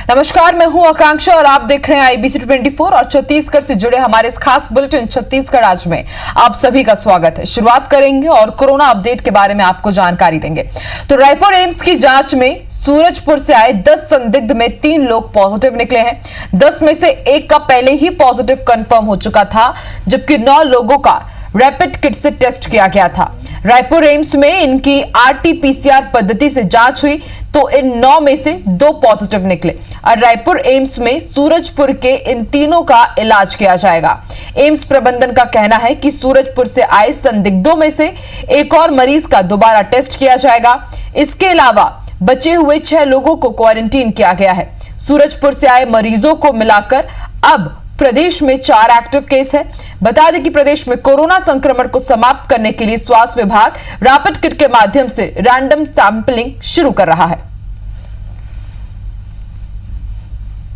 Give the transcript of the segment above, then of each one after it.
नमस्कार, मैं हूं आकांक्षा और आप देख रहे हैं IBC 24 और छत्तीसगढ़ से जुड़े हमारे इस खास बुलेटिन छत्तीसगढ़ आज में आप सभी का स्वागत है। शुरुआत करेंगे और कोरोना अपडेट के बारे में आपको जानकारी देंगे। तो रायपुर एम्स की जांच में सूरजपुर से आए 10 संदिग्ध में 3 लोग पॉजिटिव निकले हैं। 10 में से 1 का पहले ही पॉजिटिव कंफर्म हो चुका था, जबकि 9 लोगों का रैपिड किट से टेस्ट किया गया था। रायपुर एम्स में इनकी RT-PCR पद्धति से जांच हुई तो इन 9 में से 2 पॉजिटिव निकले और रायपुर एम्स में सूरजपुर के इन तीनों का इलाज किया जाएगा। एम्स प्रबंधन का कहना है कि सूरजपुर से आए संदिग्धों में से एक और मरीज का दोबारा टेस्ट किया जाएगा। इसके अलावा बचे हुए 6 लोगों को क्वारंटीन किया गया है। सूरजपुर से आए मरीजों को मिलाकर अब प्रदेश में 4 एक्टिव केस है। बता दें कि प्रदेश में कोरोना संक्रमण को समाप्त करने के लिए स्वास्थ्य विभाग रैपिड किट के माध्यम से रैंडम सैंपलिंग शुरू कर रहा है।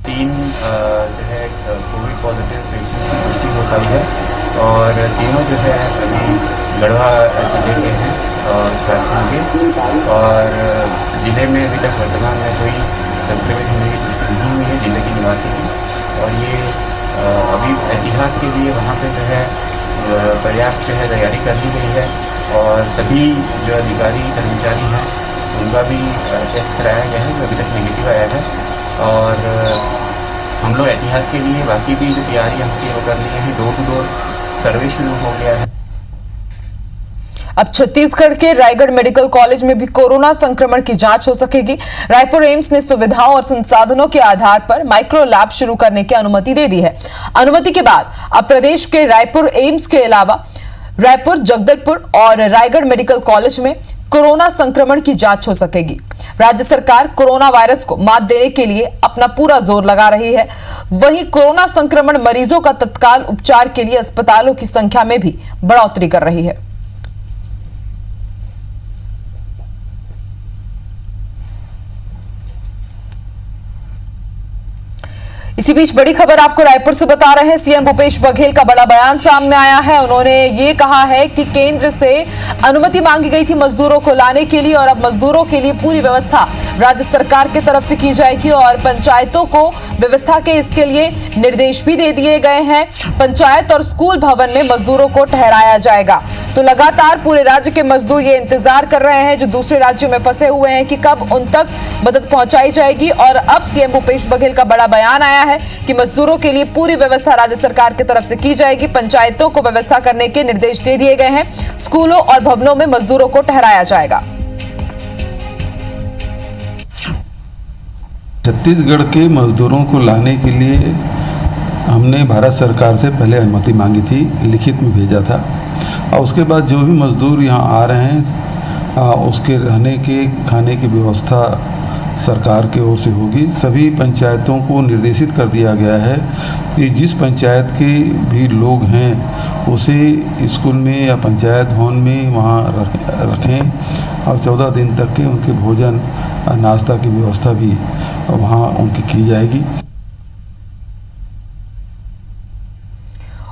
3 जो है कोविड पॉजिटिव पेशेंट्स की पुष्टि हो पाई है और तीनों जो है अभी गढ़वा जिले के हैं झारखंड के, और जिले में अभी तक वर्तमान में कोई संक्रमित होने की पुष्टि नहीं हुई है जिले के निवासी की। और ये अभी एहतियात के लिए वहाँ पे जो है पर्याप्त जो है तैयारी कर ली गई है और सभी जो अधिकारी कर्मचारी हैं उनका भी टेस्ट कराया गया है जो अभी तक नेगेटिव आया है। और हम लोग एहतियात के लिए बाकी भी जो तैयारियाँ होती है वो कर ली हैं। डोर टू डोर सर्वे शुरू हो गया है। अब छत्तीसगढ़ के रायगढ़ मेडिकल कॉलेज में भी कोरोना संक्रमण की जांच हो सकेगी। रायपुर एम्स ने सुविधाओं और संसाधनों के आधार पर माइक्रो लैब शुरू करने की अनुमति दे दी है। अनुमति के बाद अब प्रदेश के रायपुर एम्स के अलावा रायपुर, जगदलपुर और रायगढ़ मेडिकल कॉलेज में कोरोना संक्रमण की जांच हो सकेगी। राज्य सरकार कोरोना वायरस को मात देने के लिए अपना पूरा जोर लगा रही है। वहीं कोरोना संक्रमण मरीजों का तत्काल उपचार के लिए अस्पतालों की संख्या में भी बढ़ोतरी कर रही है। इसी बीच बड़ी खबर आपको रायपुर से बता रहे हैं। सीएम भूपेश बघेल का बड़ा बयान सामने आया है। उन्होंने ये कहा है कि केंद्र से अनुमति मांगी गई थी मजदूरों को लाने के लिए और अब मजदूरों के लिए पूरी व्यवस्था राज्य सरकार की तरफ से की जाएगी और पंचायतों को व्यवस्था के इसके लिए निर्देश भी दे दिए गए हैं। पंचायत और स्कूल भवन में मजदूरों को ठहराया जाएगा। तो लगातार पूरे राज्य के मजदूर ये इंतजार कर रहे हैं जो दूसरे राज्यों में फंसे हुए हैं कि कब उन तक मदद पहुंचाई जाएगी। और अब सीएम भूपेश बघेल का बड़ा बयान आया है कि मजदूरों के लिए पूरी व्यवस्था राज्य सरकार की तरफ से की जाएगी। पंचायतों को व्यवस्था करने के निर्देश दे दिए गए हैं। स्कूलों और भवनों में मजदूरों को ठहराया जाएगा। छत्तीसगढ़ के मजदूरों को लाने के लिए हमने भारत सरकार से पहले अनुमति मांगी थी, लिखित में भेजा था। और उसके बाद जो भी मजदूर यहाँ आ रहे हैं उसके रहने के खाने की व्यवस्था सरकार की ओर से होगी। सभी पंचायतों को निर्देशित कर दिया गया है कि जिस पंचायत के भी लोग हैं उसे स्कूल में या पंचायत भवन में वहाँ रखें और 14 दिन तक के उनके भोजन नाश्ता की व्यवस्था भी वहाँ उनकी की जाएगी।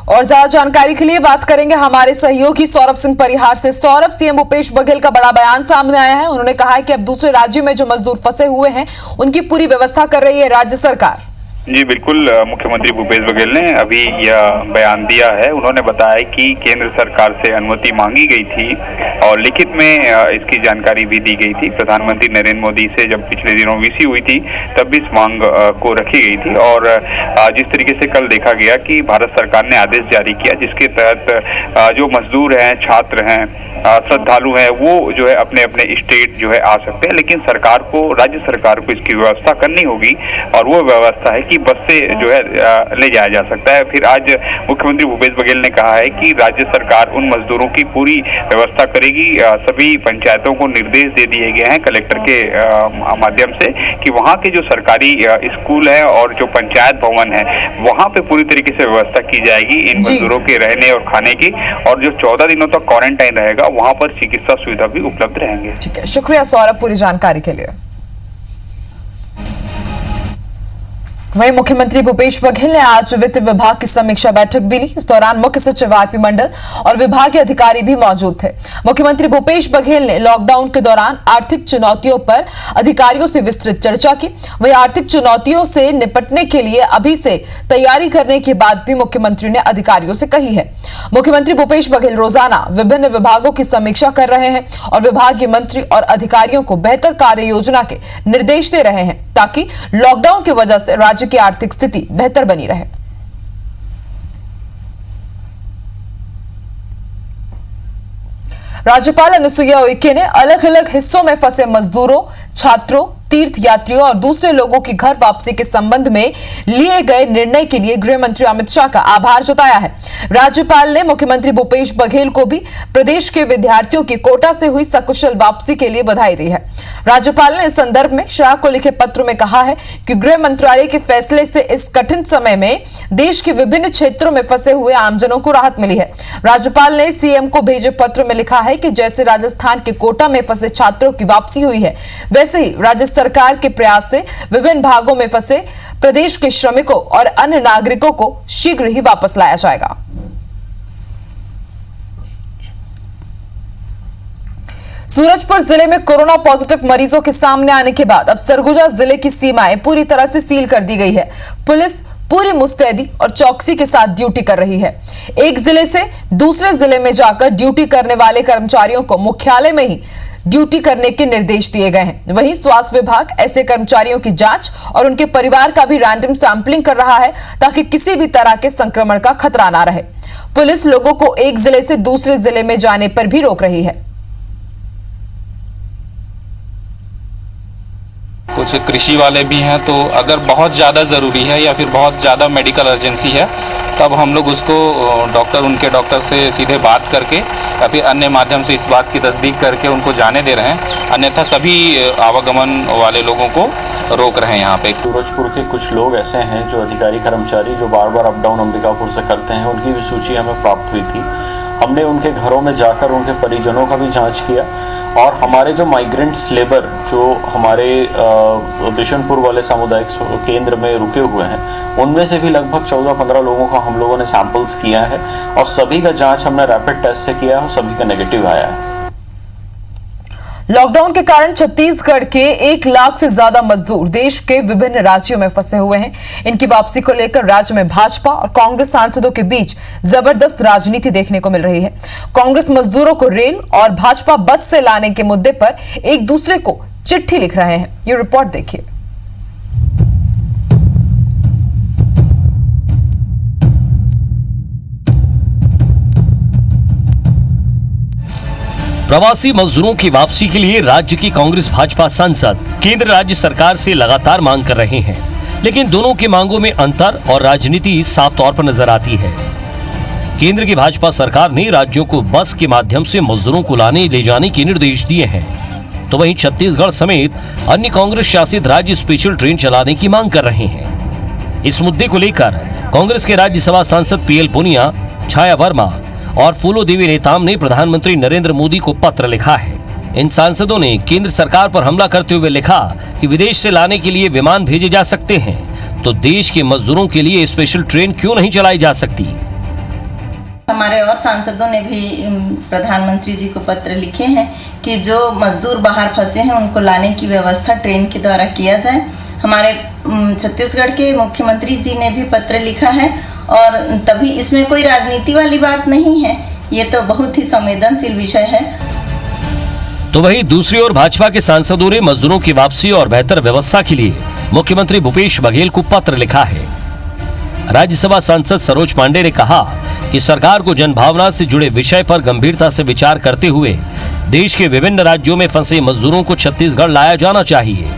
और ज्यादा जानकारी के लिए बात करेंगे हमारे सहयोगी सौरभ सिंह परिहार से। सौरभ, सीएम भूपेश बघेल का बड़ा बयान सामने आया है। उन्होंने कहा है कि अब दूसरे राज्यों में जो मजदूर फंसे हुए हैं उनकी पूरी व्यवस्था कर रही है राज्य सरकार। जी बिल्कुल, मुख्यमंत्री भूपेश बघेल ने अभी यह बयान दिया है। उन्होंने बताया कि केंद्र सरकार से अनुमति मांगी गई थी और लिखित में इसकी जानकारी भी दी गई थी। प्रधानमंत्री नरेंद्र मोदी से जब पिछले दिनों वीसी हुई थी तब भी इस मांग को रखी गई थी और जिस तरीके से कल देखा गया कि भारत सरकार ने आदेश जारी किया जिसके तहत जो मजदूर हैं, छात्र हैं, श्रद्धालु हैं, वो जो है अपने अपने स्टेट जो है आ सकते हैं, लेकिन सरकार को, राज्य सरकार को इसकी व्यवस्था करनी होगी और वो व्यवस्था है कि बस से जो है ले जाया जा सकता है। फिर आज मुख्यमंत्री भूपेश बघेल ने कहा है कि राज्य सरकार उन मजदूरों की पूरी व्यवस्था करेगी। सभी पंचायतों को निर्देश दे दिए गए हैं कलेक्टर के माध्यम से कि वहाँ के जो सरकारी स्कूल है और जो पंचायत भवन है वहाँ पे पूरी तरीके से व्यवस्था की जाएगी इन मजदूरों के रहने और खाने की, और जो 14 दिनों तक क्वारंटाइन रहेगा वहाँ पर चिकित्सा सुविधा भी उपलब्ध रहेंगे। ठीक है, शुक्रिया सौरभ पूरी जानकारी के लिए। वहीं मुख्यमंत्री भूपेश बघेल ने आज वित्त विभाग की समीक्षा बैठक भी ली। इस दौरान मुख्य सचिव आरपी मंडल और विभागीय अधिकारी भी मौजूद थे। मुख्यमंत्री भूपेश बघेल ने लॉकडाउन के दौरान आर्थिक चुनौतियों पर अधिकारियों से विस्तृत चर्चा की। वहीं आर्थिक चुनौतियों से निपटने के लिए अभी से तैयारी करने की बात भी मुख्यमंत्री ने अधिकारियों से कही है। मुख्यमंत्री भूपेश बघेल रोजाना विभिन्न विभागों की समीक्षा कर रहे हैं और विभागीय मंत्री और अधिकारियों को बेहतर कार्य योजना के निर्देश दे रहे हैं ताकि लॉकडाउन की वजह से राज्य की आर्थिक स्थिति बेहतर बनी रहे। राज्यपाल अनुसुईया उइके ने अलग अलग हिस्सों में फंसे मजदूरों, छात्रों, तीर्थ यात्रियों और दूसरे लोगों की घर वापसी के संबंध में लिए गए निर्णय के लिए गृह मंत्री अमित शाह का आभार जताया है। राज्यपाल ने मुख्यमंत्री भूपेश बघेल को भी प्रदेश के विद्यार्थियों की कोटा से हुई सकुशल वापसी के लिए बधाई दी है। राज्यपाल ने इस संदर्भ में शाह को लिखे पत्र में कहा है कि गृह मंत्रालय के फैसले से इस कठिन समय में देश के विभिन्न क्षेत्रों में फंसे हुए आमजनों को राहत मिली है। राज्यपाल ने सीएम को भेजे पत्र में लिखा है कि जैसे राजस्थान के कोटा में फंसे छात्रों की वापसी हुई है, वैसे ही राज्य सरकार के प्रयास से विभिन्न भागों में फंसे प्रदेश के श्रमिकों और अन्य नागरिकों को शीघ्र ही वापस लाया जाएगा। सूरजपुर जिले में कोरोना पॉजिटिव मरीजों के सामने आने के बाद अब सरगुजा जिले की सीमाएं पूरी तरह से सील कर दी गई है। पुलिस पूरी मुस्तैदी और चौकसी के साथ ड्यूटी कर रही है। एक जिले से दूसरे जिले में जाकर ड्यूटी करने वाले कर्मचारियों को मुख्यालय में ही ड्यूटी करने के निर्देश दिए गए हैं। वहीं स्वास्थ्य विभाग ऐसे कर्मचारियों की जांच और उनके परिवार का भी रैंडम सैंपलिंग कर रहा है ताकि किसी भी तरह के संक्रमण का खतरा ना रहे। पुलिस लोगों को एक जिले से दूसरे जिले में जाने पर भी रोक रही है। कुछ कृषि वाले भी हैं, तो अगर बहुत ज़्यादा ज़रूरी है या फिर बहुत ज़्यादा मेडिकल अर्जेंसी है तब हम लोग उसको उनके डॉक्टर से सीधे बात करके या फिर अन्य माध्यम से इस बात की तस्दीक करके उनको जाने दे रहे हैं। अन्यथा सभी आवागमन वाले लोगों को रोक रहे हैं। यहाँ पे सूरजपुर के कुछ लोग ऐसे हैं जो अधिकारी कर्मचारी जो बार बार अप डाउन अंबिकापुर से करते हैं, उनकी भी सूची हमें प्राप्त हुई थी। हमने उनके घरों में जाकर उनके परिजनों का भी जांच किया और हमारे जो माइग्रेंट्स लेबर जो हमारे बिशनपुर वाले सामुदायिक केंद्र में रुके हुए हैं, उनमें से भी लगभग 14-15 लोगों का हम लोगों ने सैंपल्स किया है और सभी का जांच हमने रैपिड टेस्ट से किया है और सभी का नेगेटिव आया है। लॉकडाउन के कारण छत्तीसगढ़ के 1 लाख से ज्यादा मजदूर देश के विभिन्न राज्यों में फंसे हुए हैं। इनकी वापसी को लेकर राज्य में भाजपा और कांग्रेस सांसदों के बीच जबरदस्त राजनीति देखने को मिल रही है। कांग्रेस मजदूरों को रेल और भाजपा बस से लाने के मुद्दे पर एक दूसरे को चिट्ठी लिख रहे हैं। ये रिपोर्ट देखिए। प्रवासी मजदूरों की वापसी के लिए राज्य की कांग्रेस भाजपा सांसद केंद्र राज्य सरकार से लगातार मांग कर रहे हैं, लेकिन दोनों की मांगों में अंतर और राजनीति साफ तौर पर नजर आती है। केंद्र की भाजपा सरकार ने राज्यों को बस के माध्यम से मजदूरों को लाने ले जाने के निर्देश दिए हैं, तो वहीं छत्तीसगढ़ समेत अन्य कांग्रेस शासित राज्य स्पेशल ट्रेन चलाने की मांग कर रहे हैं। इस मुद्दे को लेकर कांग्रेस के राज्यसभा सांसद पीएल पुनिया, छाया वर्मा और फूलो देवी नेताम ने प्रधानमंत्री नरेंद्र मोदी को पत्र लिखा है। इन सांसदों ने केंद्र सरकार पर हमला करते हुए लिखा कि विदेश से लाने के लिए विमान भेजे जा सकते हैं, तो देश के मजदूरों के लिए स्पेशल ट्रेन क्यों नहीं चलाई जा सकती। हमारे और सांसदों ने भी प्रधानमंत्री जी को पत्र लिखे हैं कि जो मजदूर बाहर फंसे हैं उनको लाने की व्यवस्था ट्रेन के द्वारा किया जाए। हमारे छत्तीसगढ़ के मुख्यमंत्री जी ने भी पत्र लिखा है और तभी इसमें कोई राजनीति वाली बात नहीं है, ये तो बहुत ही संवेदनशील विषय है। तो वहीं दूसरी ओर भाजपा के सांसदों ने मजदूरों की वापसी और बेहतर व्यवस्था के लिए मुख्यमंत्री भूपेश बघेल को पत्र लिखा है। राज्यसभा सांसद सरोज पांडे ने कहा कि सरकार को जनभावना से जुड़े विषय पर गंभीरता से विचार करते हुए देश के विभिन्न राज्यों में फंसे मजदूरों को छत्तीसगढ़ लाया जाना चाहिए।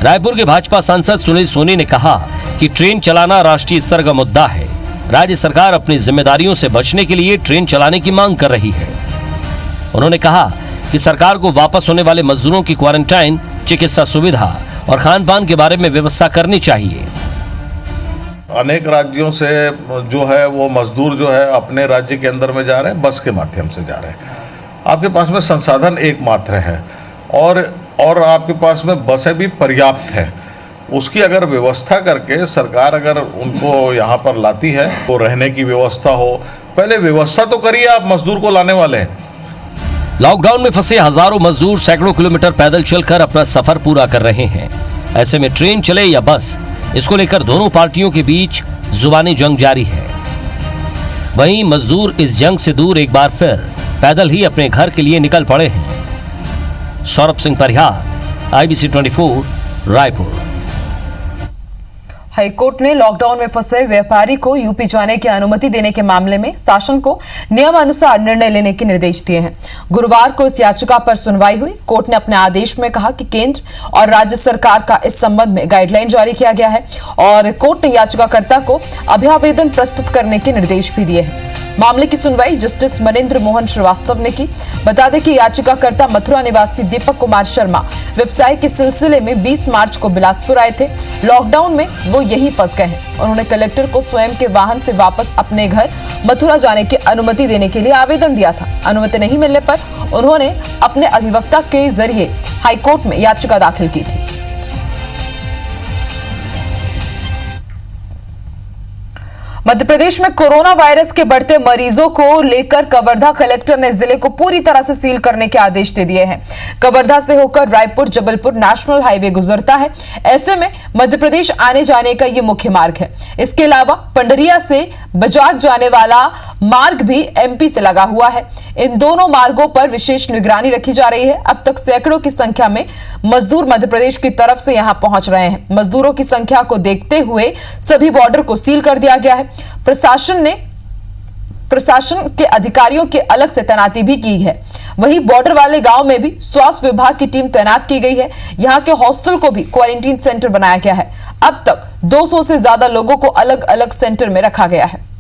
रायपुर के भाजपा सांसद सुनील सोनी ने कहा कि ट्रेन चलाना राष्ट्रीय स्तर का मुद्दा है। राज्य सरकार अपनी जिम्मेदारियों से बचने के लिए ट्रेन चलाने की मांग कर रही है। उन्होंने कहा कि सरकार को वापस होने वाले मजदूरों की क्वारंटाइन, चिकित्सा सुविधा और खान पान के बारे में व्यवस्था करनी चाहिए। अनेक राज्यों से जो है वो मजदूर जो है अपने राज्य के अंदर में जा रहे हैं, बस के माध्यम से जा रहे हैं। आपके पास में संसाधन एकमात्र है और आपके पास में बसें भी पर्याप्त है। उसकी अगर व्यवस्था करके सरकार अगर उनको यहाँ पर लाती है तो रहने की व्यवस्था हो, पहले व्यवस्था तो करिए, आप मजदूर को लाने वाले हैं। लॉकडाउन में फंसे हजारों मजदूर सैकड़ों किलोमीटर पैदल चलकर अपना सफर पूरा कर रहे हैं। ऐसे में ट्रेन चले या बस, इसको लेकर दोनों पार्टियों के बीच जुबानी जंग जारी है। वहीं मजदूर इस जंग से दूर एक बार फिर पैदल ही अपने घर के लिए निकल पड़े हैं। सौरभ सिंह परिहार, IBC 24, रायपुर। हाईकोर्ट ने लॉकडाउन में फंसे व्यापारी को यूपी जाने की अनुमति देने के मामले में शासन को नियमानुसार निर्णय लेने के निर्देश दिए हैं। गुरुवार को इस याचिका पर सुनवाई हुई। कोर्ट ने अपने आदेश में कहा कि केंद्र और राज्य सरकार का इस संबंध में गाइडलाइन जारी किया गया है और कोर्ट ने याचिकाकर्ता को अभ्यावेदन प्रस्तुत करने के निर्देश भी दिए हैं। मामले की सुनवाई जस्टिस मनिंद्र मोहन श्रीवास्तव ने की। बता दें कि याचिकाकर्ता मथुरा निवासी दीपक कुमार शर्मा व्यवसाय के सिलसिले में 20 मार्च को बिलासपुर आए थे। लॉकडाउन में वो यहीं फंस गए हैं। उन्होंने कलेक्टर को स्वयं के वाहन से वापस अपने घर मथुरा जाने की अनुमति देने के लिए आवेदन दिया था। अनुमति नहीं मिलने पर उन्होंने अपने अधिवक्ता के जरिए हाईकोर्ट में याचिका दाखिल की थी। मध्य प्रदेश में कोरोना वायरस के बढ़ते मरीजों को लेकर कवर्धा कलेक्टर ने जिले को पूरी तरह से सील करने के आदेश दे दिए हैं। कवर्धा से होकर रायपुर जबलपुर नेशनल हाईवे गुजरता है। ऐसे में मध्य प्रदेश आने जाने का ये मुख्य मार्ग है। इसके अलावा पंडरिया से बजाज जाने वाला मार्ग भी एमपी से लगा हुआ है। इन दोनों मार्गों पर विशेष निगरानी रखी जा रही है। अब तक सैकड़ों की संख्या में मजदूर मध्य प्रदेश की तरफ से यहां पहुंच रहे हैं। मजदूरों की संख्या को देखते हुए सभी बॉर्डर को सील कर दिया गया है। प्रशासन के अधिकारियों की अलग से तैनाती भी की है। वहीं बॉर्डर वाले गांव में भी स्वास्थ्य विभाग की टीम तैनात की गई है। यहां के हॉस्टल को भी क्वारंटीन सेंटर बनाया गया है। अब तक 200 से ज्यादा लोगों को अलग अलग सेंटर में रखा गया है।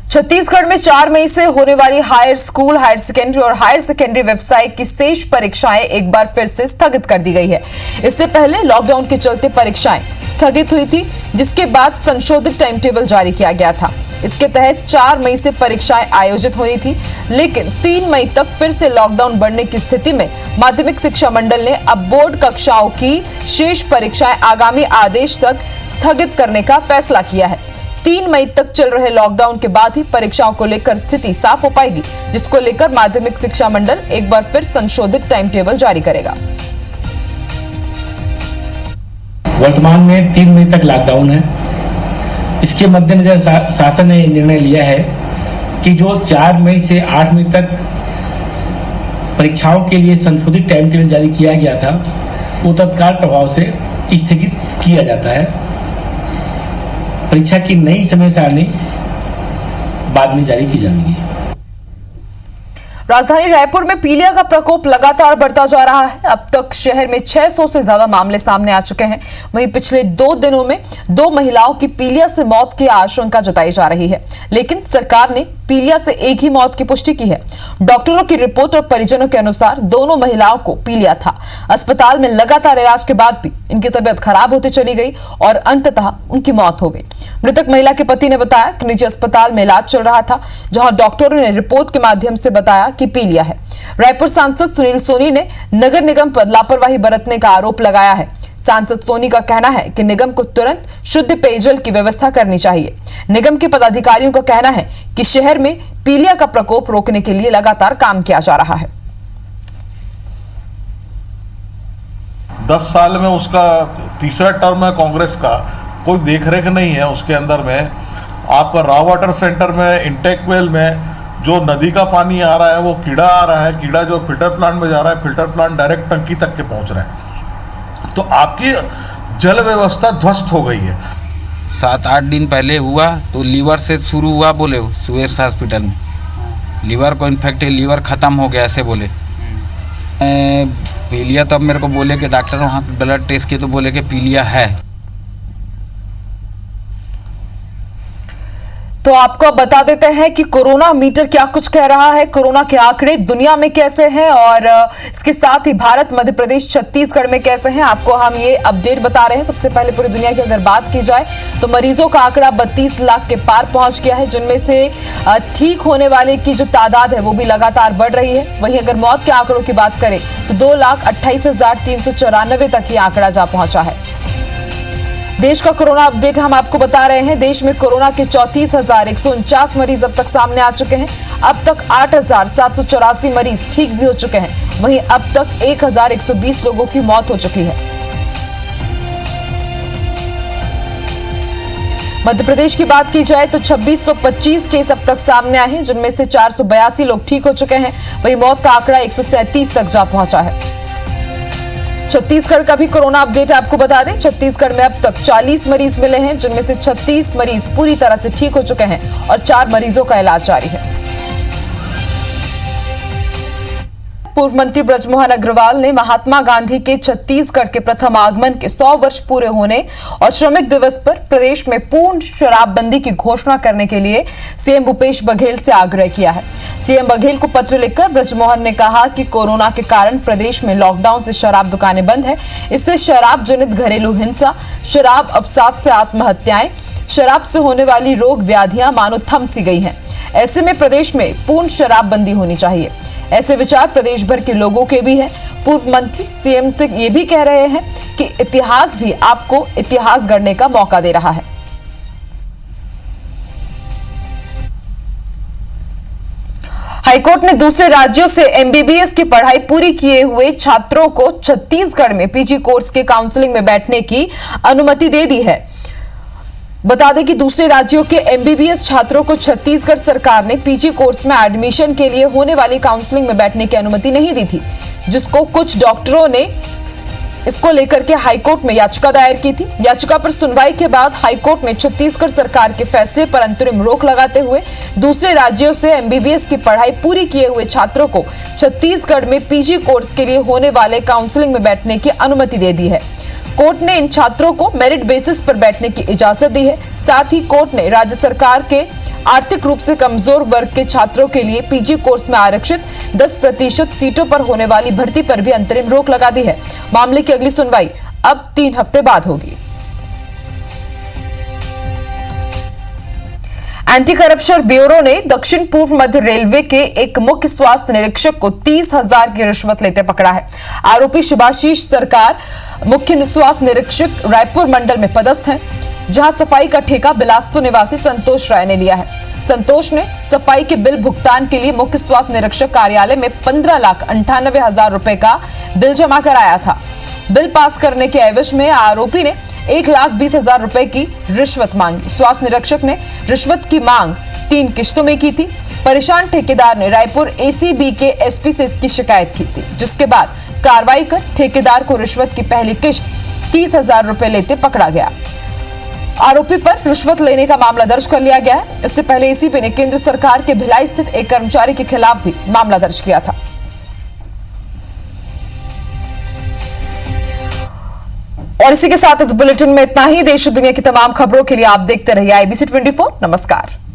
छत्तीसगढ़ में 4 मई से होने वाली हायर स्कूल, हायर सेकेंडरी और हायर सेकेंडरी वेबसाइट की शेष परीक्षाएं एक बार फिर से स्थगित कर दी गई है। इससे पहले लॉकडाउन के चलते परीक्षाएं स्थगित हुई थी, जिसके बाद संशोधित टाइम टेबल जारी किया गया था। इसके तहत 4 मई से परीक्षाएं आयोजित होनी थी, लेकिन 3 मई तक फिर से लॉकडाउन बढ़ने की स्थिति में माध्यमिक शिक्षा मंडल ने अब बोर्ड कक्षाओं की शेष परीक्षाएं आगामी आदेश तक स्थगित करने का फैसला किया है। 3 मई तक चल रहे लॉकडाउन के बाद ही परीक्षाओं को लेकर स्थिति साफ हो पाएगी, जिसको लेकर माध्यमिक शिक्षा मंडल एक बार फिर संशोधित टाइम टेबल जारी करेगा। वर्तमान में 3 मई तक लॉकडाउन है। इसके मद्देनजर शासन ने निर्णय लिया है कि जो 4 मई से 8 मई तक परीक्षाओं के लिए संशोधित टाइम टेबल जारी किया गया था, वो तत्काल प्रभाव से स्थगित किया जाता है। परीक्षा की नई समय सारणी बाद में जारी की जाएगी। राजधानी रायपुर में पीलिया का प्रकोप लगातार बढ़ता जा रहा है। अब तक शहर में 600 से ज्यादा मामले सामने आ चुके हैं। वहीं पिछले 2 दिनों में 2 महिलाओं की पीलिया से मौत की आशंका जताई जा रही है, लेकिन सरकार ने पीलिया से एक ही मौत की पुष्टि की है। डॉक्टरों की रिपोर्ट और परिजनों के अनुसार दोनों महिलाओं को पीलिया था। अस्पताल में लगातार इलाज के बाद भी इनकी तबीयत खराब होती चली गई और अंततः उनकी मौत हो गई। मृतक महिला के पति ने बताया कि निजी अस्पताल में इलाज चल रहा था, जहां डॉक्टरों ने रिपोर्ट के माध्यम से बताया कि पीलिया है। रायपुर सांसद सुनील सोनी ने नगर निगम पर लापरवाही बरतने का आरोप लगाया है। सांसद सोनी का कहना है कि निगम को तुरंत शुद्ध पेयजल की व्यवस्था करनी चाहिए। निगम के पदाधिकारियों का कहना है कि शहर में पीलिया का प्रकोप रोकने के लिए लगातार काम किया जा रहा है। 10 साल में उसका तीसरा टर्म है कांग्रेस का, कोई देखरेख नहीं है उसके अंदर में। आपका रॉ वाटर सेंटर में, इंटेक वेल में जो नदी का पानी आ रहा है वो कीड़ा आ रहा है। कीड़ा जो फिल्टर प्लांट में जा रहा है, फिल्टर प्लांट डायरेक्ट टंकी तक के पहुंच रहा है। तो आपकी जल व्यवस्था ध्वस्त हो गई है। 7-8 दिन पहले हुआ तो लीवर से शुरू हुआ, बोले सुएस हॉस्पिटल में लीवर को इन्फेक्ट है, लीवर ख़त्म हो गया ऐसे बोले। पीलिया तब मेरे को बोले कि डॉक्टर वहाँ ब्लड टेस्ट किए तो बोले कि पीलिया है। तो आपको बता देते हैं कि कोरोना मीटर क्या कुछ कह रहा है, कोरोना के आंकड़े दुनिया में कैसे हैं और इसके साथ ही भारत, मध्य प्रदेश, छत्तीसगढ़ में कैसे हैं, आपको हम ये अपडेट बता रहे हैं। सबसे पहले पूरी दुनिया की अगर बात की जाए तो मरीजों का आंकड़ा 32 लाख के पार पहुंच गया है, जिनमें से ठीक होने वाले की जो तादाद है वो भी लगातार बढ़ रही है। वहीं अगर मौत के आंकड़ों की बात करें तो 2,28,394 तक ये आंकड़ा जा पहुंचा है। देश का कोरोना अपडेट हम आपको बता रहे हैं। देश में कोरोना के 34,149 मरीज अब तक सामने आ चुके हैं। अब तक 8,784 मरीज ठीक भी हो चुके हैं। वहीं अब तक 1,120 लोगों की मौत हो चुकी है। मध्य प्रदेश की बात की जाए तो 2625 केस अब तक सामने आए हैं, जिनमें से 482 लोग ठीक हो चुके हैं। वहीं मौत का आंकड़ा 137 तक जा पहुंचा है। छत्तीसगढ़ का भी कोरोना अपडेट आपको बता दें। छत्तीसगढ़ में अब तक 40 मरीज मिले हैं, जिनमें से 36 मरीज पूरी तरह से ठीक हो चुके हैं और 4 मरीजों का इलाज जारी है। पूर्व मंत्री बृजमोहन अग्रवाल ने महात्मा गांधी के छत्तीसगढ़ के प्रथम आगमन के 100 वर्ष पूरे होने और श्रमिक दिवस पर प्रदेश में पूर्ण शराबबंदी की घोषणा करने के लिए सीएम भूपेश बघेल से आग्रह किया है। सीएम बघेल को पत्र लिखकर बृजमोहन ने कहा कि कोरोना के कारण प्रदेश में लॉकडाउन से शराब दुकानें बंद है। इससे शराब जनित घरेलू हिंसा, शराब अवसाद से आत्महत्याएं, शराब से होने वाली रोग व्याधियां मानो थम सी गई हैं। ऐसे में प्रदेश में पूर्ण शराबबंदी होनी चाहिए। ऐसे विचार प्रदेश भर के लोगों के भी हैं। पूर्व मंत्री सीएम से ये भी कह रहे हैं कि इतिहास भी आपको इतिहास गढ़ने का मौका दे रहा है। हाईकोर्ट ने दूसरे राज्यों से एमबीबीएस की पढ़ाई पूरी किए हुए छात्रों को छत्तीसगढ़ में पीजी कोर्स के काउंसलिंग में बैठने की अनुमति दे दी है। बता दें कि दूसरे राज्यों के एमबीबीएस छात्रों को छत्तीसगढ़ सरकार ने पीजी कोर्स में एडमिशन के लिए होने वाली काउंसलिंग में बैठने की अनुमति नहीं दी थी, जिसको कुछ डॉक्टरों ने इसको लेकर के हाईकोर्ट में याचिका दायर की थी। याचिका पर सुनवाई के बाद हाईकोर्ट ने छत्तीसगढ़ सरकार के फैसले पर अंतरिम रोक लगाते हुए दूसरे राज्यों से एमबीबीएस की पढ़ाई पूरी किए हुए छात्रों को छत्तीसगढ़ में पीजी कोर्स के लिए होने वाले काउंसलिंग में बैठने की अनुमति दे दी है। कोर्ट ने इन छात्रों को मेरिट बेसिस पर बैठने की इजाजत दी है। साथ ही कोर्ट ने राज्य सरकार के आर्थिक रूप से कमजोर वर्ग के छात्रों के लिए पीजी कोर्स में आरक्षित 10% सीटों पर होने वाली भर्ती पर भी अंतरिम रोक लगा दी है। मामले की अगली सुनवाई अब 3 हफ्ते बाद होगी। एंटी करप्शन ब्यूरो ने दक्षिण पूर्व मध्य रेलवे के एक मुख्य स्वास्थ्य निरीक्षक को 30,000 की रिश्वत लेते पकड़ा है। आरोपी शुभाशीष सरकार मुख्य स्वास्थ्य निरीक्षक रायपुर मंडल में पदस्थ हैं, जहां सफाई का ठेका बिलासपुर निवासी संतोष राय ने लिया है। संतोष ने सफाई के बिल भुगतान के लिए मुख्य स्वास्थ्य निरीक्षक कार्यालय में 15,98,000 रुपए का बिल जमा कराया था। बिल पास करने के एवज में आरोपी ने 1,20,000 रुपए की रिश्वत मांगी। स्वास्थ्य निरीक्षक ने रिश्वत की मांग 3 किश्तों में की थी। परेशान ठेकेदार ने रायपुर एसीबी के एसपी से इसकी शिकायत की थी, जिसके बाद कार्रवाई कर ठेकेदार को रिश्वत की पहली किश्त 30,000 रुपए लेते पकड़ा गया। आरोपी पर रिश्वत लेने का मामला दर्ज कर लिया गया है। इससे पहले एसीबी ने केंद्र सरकार के भिलाई स्थित एक कर्मचारी के खिलाफ भी मामला दर्ज किया था। और इसी के साथ इस बुलेटिन में इतना ही। देश और दुनिया की तमाम खबरों के लिए आप देखते रहिए IBC 24। नमस्कार।